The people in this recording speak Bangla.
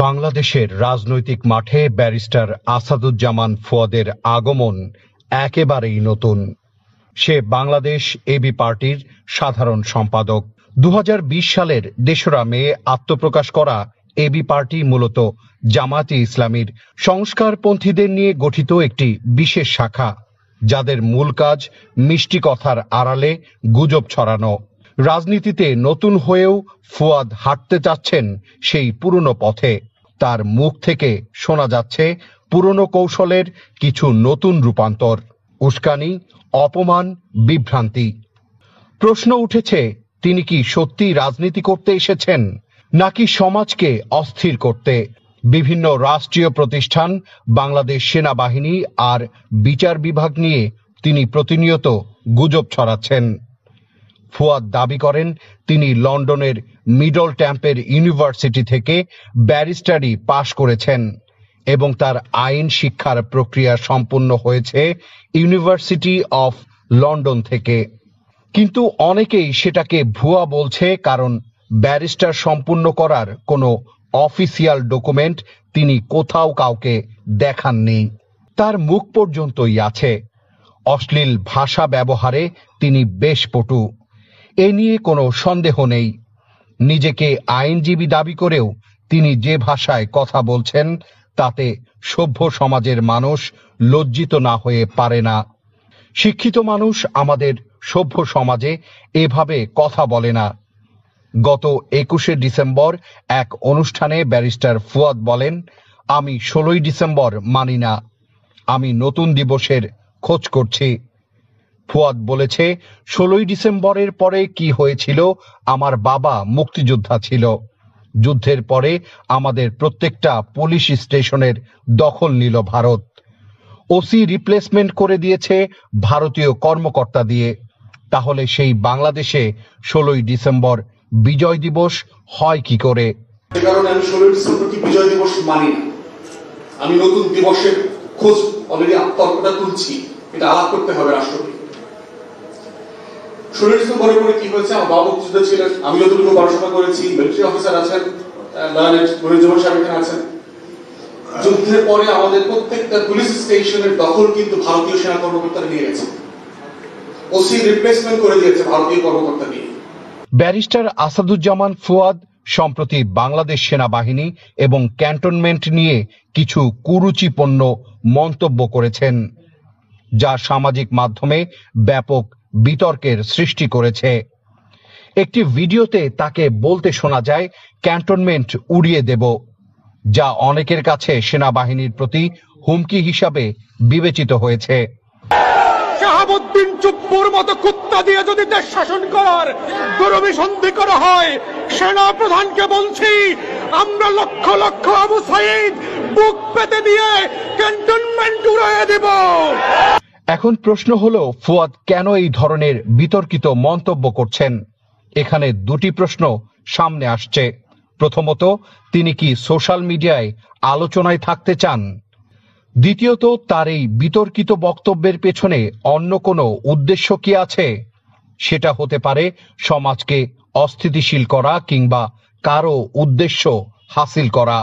বাংলাদেশের রাজনৈতিক মাঠে ব্যারিস্টার আসাদুজ্জামান ফুয়াদের আগমন একেবারেই নতুন। সে বাংলাদেশ এবি পার্টির সাধারণ সম্পাদক। 2020 সালের 3রা মে আত্মপ্রকাশ করা এবি পার্টি মূলত জামায়াতে ইসলামীর সংস্কারপন্থীদের নিয়ে গঠিত একটি বিশেষ শাখা, যাদের মূল কাজ মিষ্টি কথার আড়ালে গুজব ছড়ানো। রাজনীতিতে নতুন হয়েও ফুয়াদ হাঁটতে চাচ্ছেন সেই পুরনো পথে। তার মুখ থেকে শোনা যাচ্ছে পুরনো কৌশলের কিছু নতুন রূপান্তর, উস্কানি, অপমান, বিভ্রান্তি। প্রশ্ন উঠেছে, তিনি কি সত্যি রাজনীতি করতে এসেছেন, নাকি সমাজকে অস্থির করতে? বিভিন্ন রাষ্ট্রীয় প্রতিষ্ঠান, বাংলাদেশ সেনাবাহিনী আর বিচার বিভাগ নিয়ে তিনি প্রতিনিয়ত গুজব ছড়াচ্ছেন। ফুয়াদ দাবি করেন তিনি লন্ডনের মিডল ট্যাম্পের ইউনিভার্সিটি থেকে ব্যারিস্টারি পাশ করেছেন এবং তার আইন শিক্ষার প্রক্রিয়া সম্পূর্ণ হয়েছে ইউনিভার্সিটি অফ লন্ডন থেকে। কিন্তু অনেকেই সেটাকে ভুয়া বলছে, কারণ ব্যারিস্টার সম্পূর্ণ করার কোনো অফিসিয়াল ডকুমেন্ট তিনি কোথাও কাউকে দেখাননি। তার মুখ পর্যন্তই আছে। অশ্লীল ভাষা ব্যবহারে তিনি বেশ পটু, এ নিয়ে কোনো সন্দেহ নেই। নিজেকে আইনজীবী দাবি করেও তিনি যে ভাষায় কথা বলছেন, তাতে সভ্য সমাজের মানুষ লজ্জিত না হয়ে পারে না। শিক্ষিত মানুষ আমাদের সভ্য সমাজে এভাবে কথা বলে না। গত 21শে ডিসেম্বর এক অনুষ্ঠানে ব্যারিস্টার ফুয়াদ বলেন, আমি 16ই ডিসেম্বর মানি না, আমি নতুন দিবসের খোঁজ করছি। ফুয়াদ বলেছে, 16ই ডিসেম্বরের পরে কি হয়েছিল? আমার বাবা মুক্তিযোদ্ধা ছিল। যুদ্ধের পরে আমাদের প্রত্যেকটা পুলিশ স্টেশনের দখল নিল ভারত। ওসি রিপ্লেসমেন্ট করে দিয়েছে ভারতীয় কর্মকর্তা দিয়ে। তাহলে সেই বাংলাদেশে 16ই ডিসেম্বর বিজয় দিবস হয় কি করে? কারণে আমি 16ই ডিসেম্বরকে বিজয় দিবস মানি না। আমি নতুন দিবসের খোঁজ অলরেডি তর্কটা তুলছি, এটা আলাপ করতে হবে রাষ্ট্রকে। 16ই ডিসেম্বরের পরে কি হয়েছে? আমার বাবা মুক্তিযোদ্ধা ছিলেন, আমি যতটুকু পড়াশোনা করেছি, মিলিটারি অফিসার আছেন, মনিরুজ্জামান সাহেব এখানে আছেন। যুদ্ধের পরে আমাদের প্রত্যেকটা পুলিশ স্টেশনের দখল কিন্তু ভারতীয় সেনা কর্মকর্তারা নিয়ে গেছে। ওসি রিপ্লেসমেন্ট করে দিয়েছে ভারতীয় কর্মকর্তা দিয়ে। ব্যারিস্টার আসাদুজ্জামান ফুয়াদ সম্প্রতি বাংলাদেশ সেনাবাহিনী এবং ক্যান্টনমেন্ট নিয়ে কিছু কুরুচিপূর্ণ মন্তব্য করেছেন, যা সামাজিক মাধ্যমে ব্যাপক বিতর্কের সৃষ্টি করেছে। একটি ভিডিওতে তাকে বলতে শোনা যায়, ক্যান্টনমেন্ট উড়িয়ে দেব, যা অনেকের কাছে সেনাবাহিনীর প্রতি হুমকি হিসাবে বিবেচিত হয়েছে। শাহাবুদ্দিন চুপ্পুর মতো কুত্তা দিয়ে যদি দেশ শাসন করার দুরভিসন্ধি করা হয়, সেনা প্রধানকে বলছি, আমরা লক্ষ লক্ষ আবু সাইদ বুক পেতে দিয়ে ক্যান্টনমেন্ট উড়িয়ে দেব। এখন প্রশ্ন হলো, ফুয়াদ কেন এই ধরনের বিতর্কিত মন্তব্য করছেন? এখানে দুটি প্রশ্ন সামনে আসছে। প্রথমত, তিনি কি সোশ্যাল মিডিয়ায় আলোচনায় থাকতে চান? দ্বিতীয়ত, তার এই বিতর্কিত বক্তব্যের পেছনে অন্য কোনো উদ্দেশ্য কি আছে? সেটা হতে পারে সমাজকে অস্থিতিশীল করা কিংবা কারো উদ্দেশ্য হাসিল করা।